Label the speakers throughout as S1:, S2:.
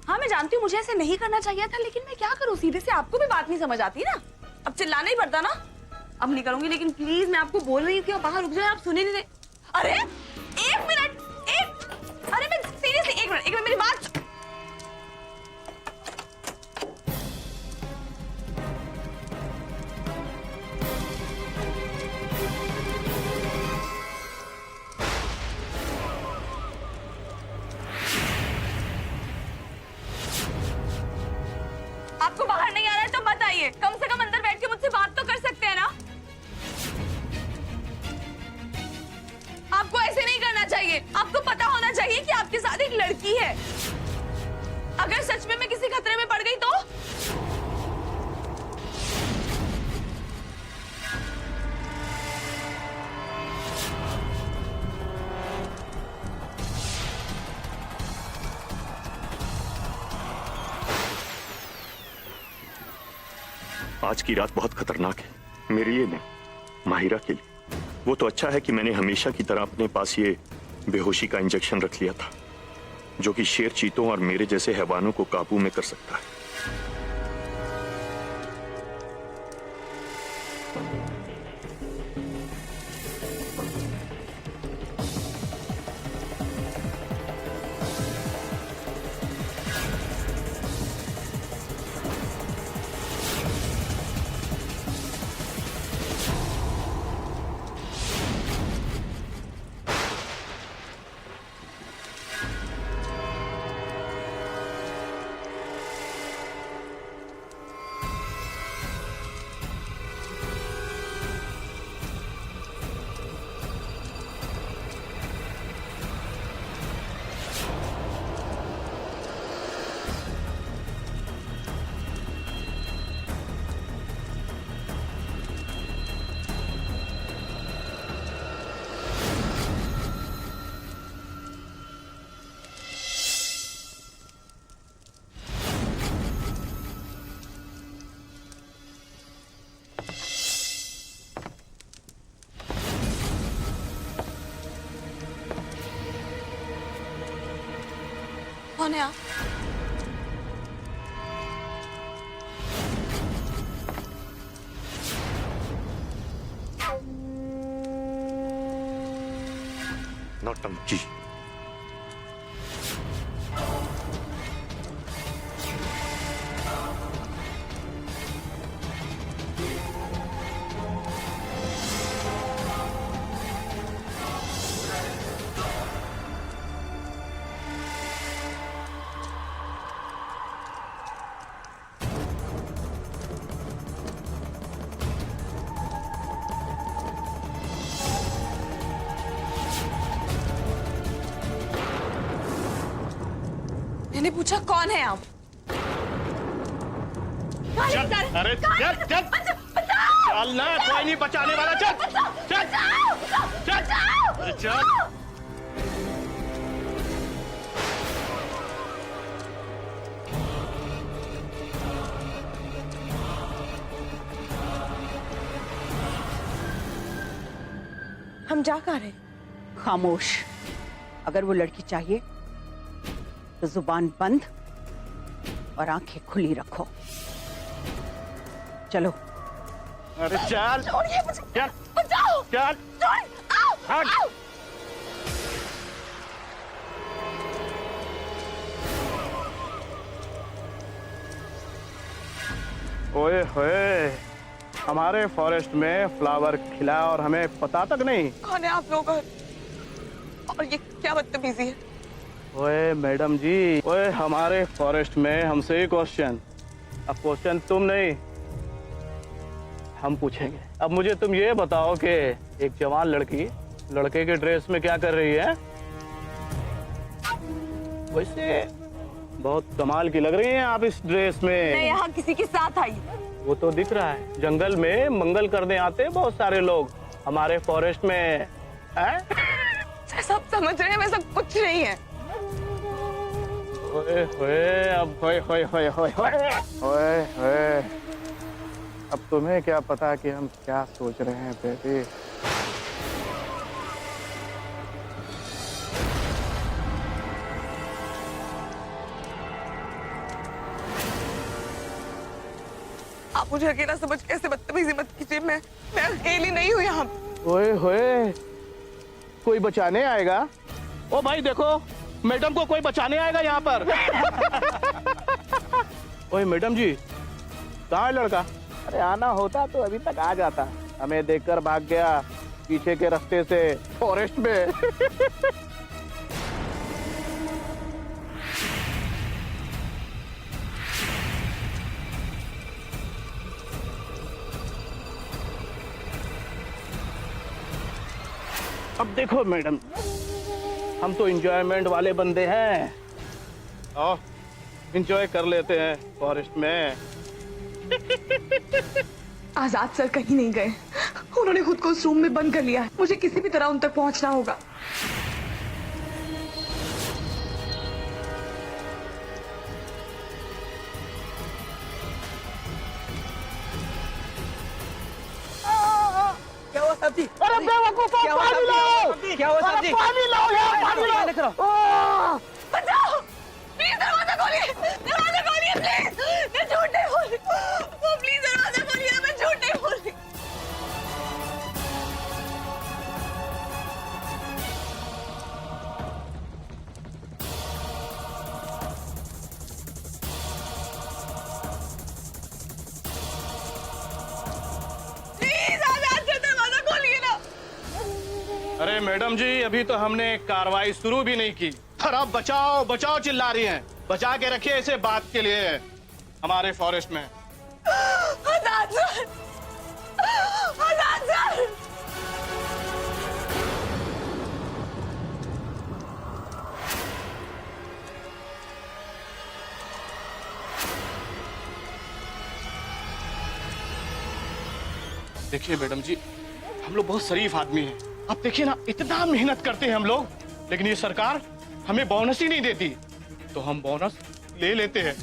S1: हाँ मैं जानती हूँ मुझे ऐसे नहीं करना चाहिए था, लेकिन मैं क्या करूँ, सीधे से आपको भी बात नहीं समझ आती ना। अब चिल्लाना ही पड़ता ना। अब नहीं करूंगी, लेकिन प्लीज मैं आपको बोल रही थी आप बाहर रुक जाए, आप सुने नहीं रहे। अरे एक मिनट, अरे मैं सीरियसली एक मिनट मेरी बात। आपको बाहर नहीं आ रहा है तो मत आइए, कम से कम अंदर बैठ के मुझसे बात तो कर सकते हैं ना। आपको ऐसे नहीं करना चाहिए, आपको पता होना चाहिए कि आपके साथ एक लड़की है। अगर सच में मैं किसी खतरे में पड़ गई तो?
S2: आज की रात बहुत खतरनाक है मेरे लिए नहीं, माहिरा के लिए। वो तो अच्छा है कि मैंने हमेशा की तरह अपने पास ये बेहोशी का इंजेक्शन रख लिया था, जो कि शेर, चीतों और मेरे जैसे हैवानों को काबू में कर सकता है।
S1: कौन है आप?
S2: नौटंकी।
S1: मैंने पूछा कौन है आप?
S3: चल, अरे चल चल चल ना, कोई नहीं बचाने वाला। चल चल चल चल।
S1: हम जा कहाँ रहे?
S4: खामोश। अगर वो लड़की चाहिए तो जुबान बंद और आंखें खुली रखो। चलो।
S3: अरे चल
S1: छोड़िए मुझे,
S3: चल
S1: बचाओ,
S3: चल
S1: आओ,
S3: हट।
S1: आओ।
S3: ओए होए, हमारे फॉरेस्ट में फ्लावर खिला और हमें पता तक नहीं।
S1: कौन है आप लोग और ये क्या बदतमीजी है?
S3: ओए मैडम जी, ओए हमारे फॉरेस्ट में हमसे ही क्वेश्चन। अब क्वेश्चन तुम नहीं हम पूछेंगे। अब मुझे तुम ये बताओ कि एक जवान लड़की लड़के के ड्रेस में क्या कर रही है? वैसे बहुत कमाल की लग रही हैं आप इस ड्रेस में।
S1: मैं यहाँ किसी के साथ आई।
S3: वो तो दिख रहा है, जंगल में मंगल करने आते हैं बहुत सारे लोग हमारे फॉरेस्ट में।
S1: सब समझ रहे हैं वैसा कुछ नहीं है।
S3: ओए होए, अब होए होए होए होए होए होए होए, अब तुम्हें क्या पता कि हम क्या सोच रहे हैं बेबी।
S1: आप मुझे अकेला समझ के ऐसे बदतमीजी मत कीजिए। मैं अकेली नहीं हूँ यहाँ।
S3: ओए होए, कोई बचाने आएगा? ओ भाई देखो, मैडम को कोई बचाने आएगा यहाँ पर। ओए मैडम जी, कहाँ है लड़का? अरे आना होता तो अभी तक आ जाता, हमें देखकर भाग गया पीछे के रास्ते से फॉरेस्ट में। अब देखो मैडम, हम तो एंजॉयमेंट वाले बंदे हैं, आओ एंजॉय कर लेते हैं फॉरेस्ट में।
S1: आजाद सर कहीं नहीं गए, उन्होंने खुद को उस रूम में बंद कर लिया है। मुझे किसी भी तरह उन तक पहुंचना होगा।
S5: क्या हुआ साहब जी?
S3: अरे बेवकूफो,
S5: क्या हुआ
S3: पानी
S5: साहब
S3: लाओ!
S5: जी? क्या हुआ साहब जी?
S3: पानी लाओ यार, पानी लाओ!
S5: लेकर आओ।
S1: बचाओ! प्लीज दरवाजा खोलिए, दरवाजा खोलिए प्लीज। मैं झूठ नहीं बोल रही, वो प्लीज दरवाजा खोलिए, मैं झूठ नहीं बोल रही। प्लीज आजाद सर दरवाजा खोलिए ना।
S3: अरे मैडम जी, अभी तो हमने कार्रवाई शुरू भी नहीं की और आप बचाओ बचाओ चिल्ला रही हैं। बचा के रखिए इसे बात के लिए हमारे फॉरेस्ट में।
S1: आजाद सर, आजाद सर।
S3: देखिए मैडम जी, हम लोग बहुत शरीफ आदमी हैं। आप देखिए ना, इतना मेहनत करते हैं हम लोग, लेकिन ये सरकार हमें बोनस ही नहीं देती, तो हम बोनस ले लेते हैं।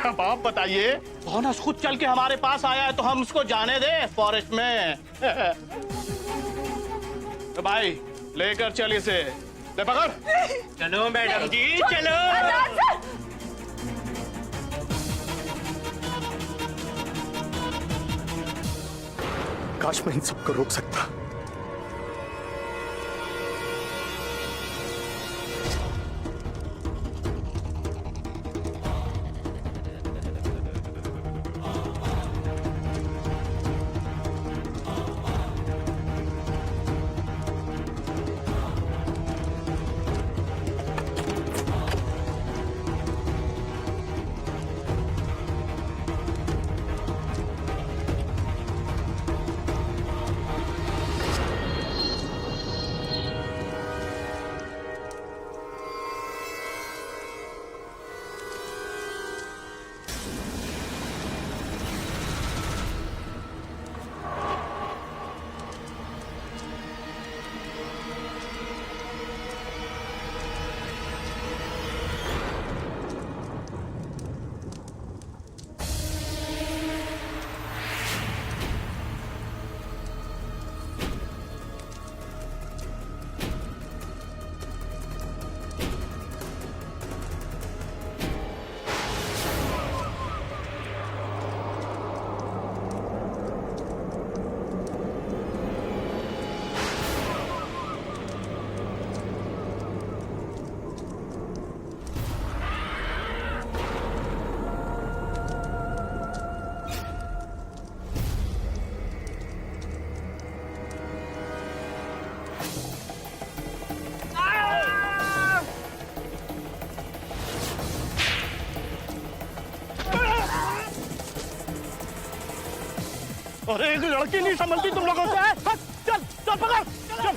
S3: अब आप बताइए, बोनस खुद चल के हमारे पास आया है तो हम उसको जाने दें फॉरेस्ट में? तो भाई लेकर चल इसे, ले पकड़।
S5: चलो मैडम जी, चलो।
S1: आजाद सर,
S2: काश मैं इन सबको रोक सकता।
S3: अरे एक लड़की नहीं संभलती तुम लोगों से? चल चल पकड़, चल।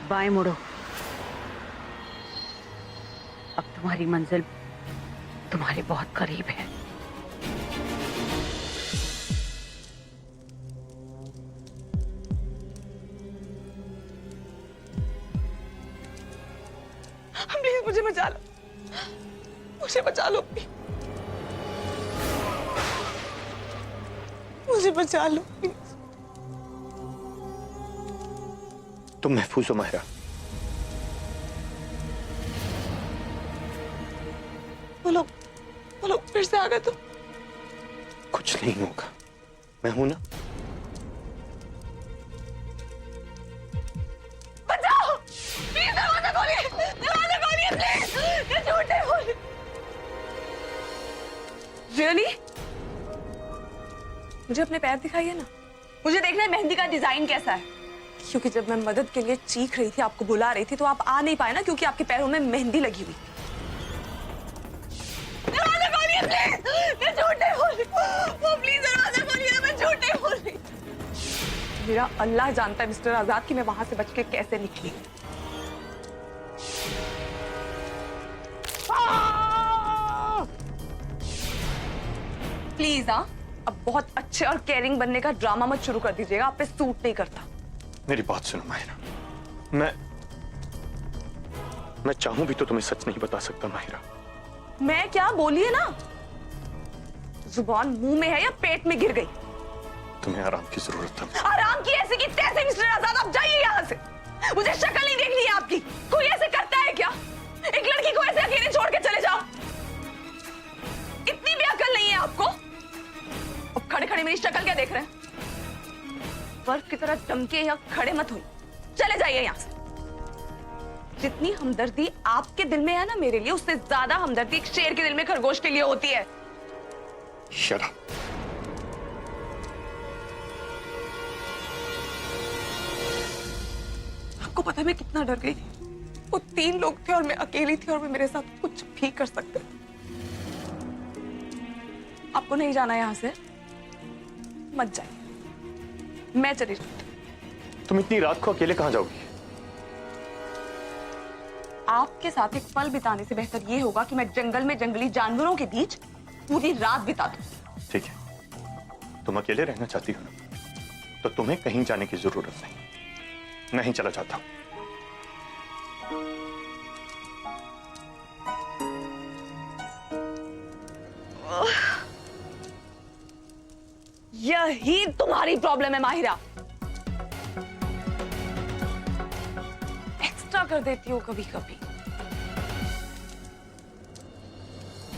S4: बाएं मुड़ो। अब तुम्हारी मंजिल तुम्हारे बहुत करीब है।
S1: प्लीज मुझे बचा लो, मुझे बचा लो, मुझे बचा लो प्लीज।
S2: तुम महफूज हो माहिरा।
S1: बोलो फिर से आ गए तुम।
S2: कुछ नहीं होगा, मैं हूं ना।
S1: बचाओ प्लीज, दरवाजा खोलिए, दरवाजा खोलिए प्लीज, ये झूठे बोल। रियली? मुझे अपने पैर दिखाइए ना, मुझे देखना है मेहंदी का डिजाइन कैसा है। क्योंकि जब मैं मदद के लिए चीख रही थी, आपको बुला रही थी, तो आप आ नहीं पाए ना, क्योंकि आपके पैरों में मेहंदी लगी हुई। दरवाजा खोलिए प्लीज, मैं झूठे बोल रही हूँ, प्लीज दरवाजा खोलिए, मैं झूठे बोल रही हूँ। मेरा अल्लाह जानता है मिस्टर आजाद कि मैं वहां से बच के कैसे निकली। प्लीज अब बहुत अच्छे और केयरिंग बनने का ड्रामा मत शुरू कर दीजिएगा, आप पे सूट नहीं करता।
S2: मेरी बात सुनो माहिरा, मैं चाहूं भी तो तुम्हें सच नहीं बता सकता माहिरा।
S1: मैं क्या, बोलिए ना। जुबान मुंह में है या पेट में गिर गई?
S2: तुम्हें आराम की जरूरत है।
S1: आराम की ऐसे की तैसे मिस्टर आजाद, आप जाइए यहाँ से। मुझे शक्ल नहीं देखनी है आपकी। कोई ऐसे करता है क्या? एक लड़की को ऐसे अकेले छोड़ के चले जाओ? इतनी भी अकल नहीं है आपको? अब खड़े खड़े मेरी शक्ल क्या देख रहे हैं? बर्फ की तरह चमके या खड़े मत हो, चले जाइए यहाँ से। जितनी हमदर्दी आपके दिल में है ना मेरे लिए, उससे ज्यादा हमदर्दी एक शेर के दिल में खरगोश के लिए होती है।
S2: Shut up.
S1: आपको पता है मैं कितना डर गई थी? वो 3 लोग थे और मैं अकेली थी, और वो मेरे साथ कुछ भी कर सकते थे। आपको नहीं जाना यहाँ से, मत जाइए, मैं चली जाऊंगी।
S2: तुम इतनी रात को अकेले कहां जाओगी?
S1: आपके साथ एक पल बिताने से बेहतर ये होगा कि मैं जंगल में जंगली जानवरों के बीच पूरी रात बिता दूं।
S2: ठीक है, तुम अकेले रहना चाहती हो ना, तो तुम्हें कहीं जाने की जरूरत नहीं। मैं ही चला जाता हूं।
S1: यही तुम्हारी प्रॉब्लम है माहिरा, एक्स्ट्रा कर देती हो कभी कभी।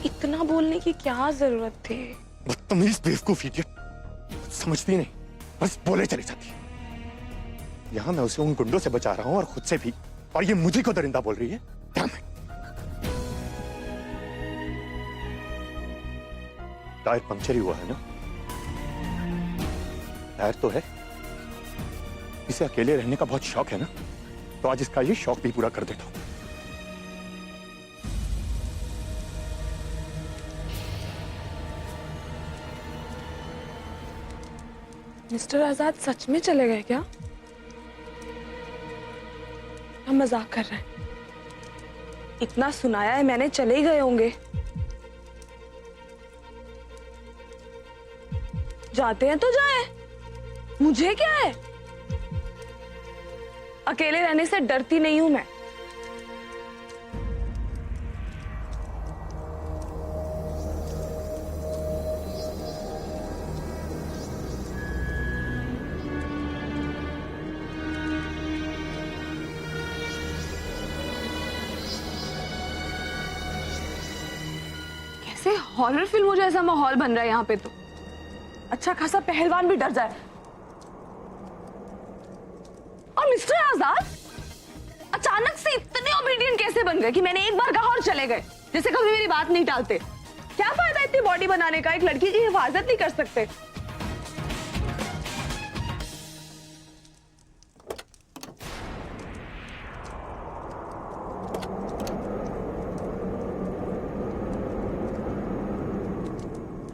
S1: इतना बोलने की क्या जरूरत थी?
S2: बदतमीज बेवकूफ इडियट, समझती नहीं, बस बोले चली जाती। यहां मैं उसे उन गुंडों से बचा रहा हूं और खुद से भी, और ये मुझे को दरिंदा बोल रही है। Damn it. टायर पंक्चर ही हुआ है ना? टायर तो है। इसे अकेले रहने का बहुत शौक है ना, तो आज इसका ये शौक भी पूरा कर देता हूं।
S1: मिस्टर आजाद सच में चले गए क्या? हम मजाक कर रहे हैं। इतना सुनाया है मैंने, चले ही गए होंगे। जाते हैं तो जाए, मुझे क्या है? अकेले रहने से डरती नहीं हूं मैं। कैसे हॉरर फिल्मों जैसा माहौल बन रहा है यहाँ पे, तो अच्छा खासा पहलवान भी डर जाए। और मिस्टर आजाद अचानक से इतने ओबीडियंट कैसे बन गए कि मैंने एक बार कहा और चले गए, जैसे कभी मेरी बात नहीं टालते? क्या फायदा इतनी बॉडी बनाने का, एक लड़की की हिफाजत नहीं कर सकते?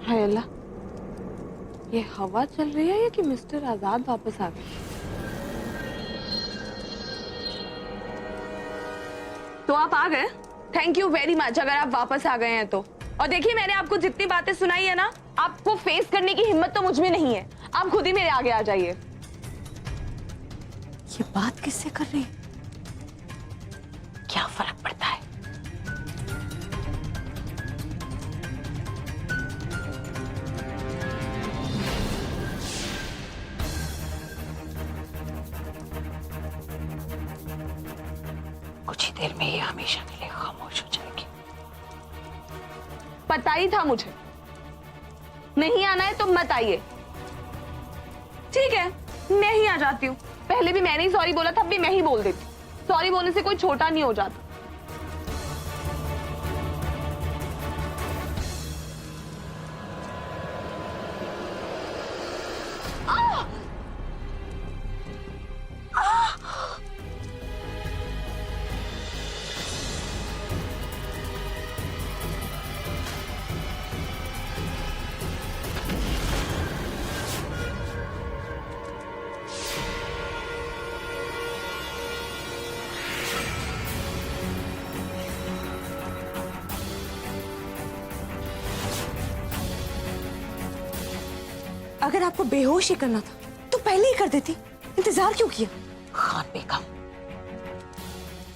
S1: हाय अल्लाह, ये हवा चल रही है या कि मिस्टर आजाद वापस आ गए? तो आप आ गए? थैंक यू वेरी मच अगर आप वापस आ गए हैं तो। और देखिए मैंने आपको जितनी बातें सुनाई है ना, आपको फेस करने की हिम्मत तो मुझ में नहीं है। आप खुद ही मेरे आगे आ जाइए।
S4: ये बात किससे कर रही है? क्या फर्क पड़ता है? कुछ ही देर में ये हमेशा के लिए खामोश हो जाएगी।
S1: पता ही था मुझे, नहीं आना है तो मत आइए। ठीक है, मैं ही आ जाती हूँ। पहले भी मैंने ही सॉरी बोला था, अब भी मैं ही बोल देती। सॉरी बोलने से कोई छोटा नहीं हो जाता।
S6: अगर आपको बेहोश ही करना था तो पहले ही कर देती, इंतजार क्यों किया?
S4: खान बेगम,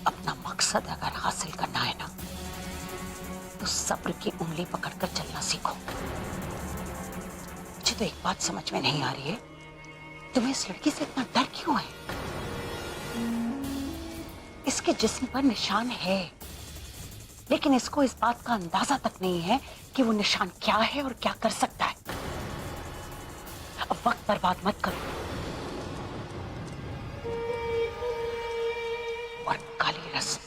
S4: अपना मकसद अगर हासिल करना है ना तो सब्र की उंगली पकड़कर चलना सीखो। मुझे तो एक बात समझ में नहीं आ रही है, तुम्हें इस लड़की से इतना डर क्यों है? इसके जिस्म पर निशान है, लेकिन इसको इस बात का अंदाजा तक नहीं है कि वो निशान क्या है और क्या कर सकता है। अब वक्त बर्बाद मत करो और काली रस्म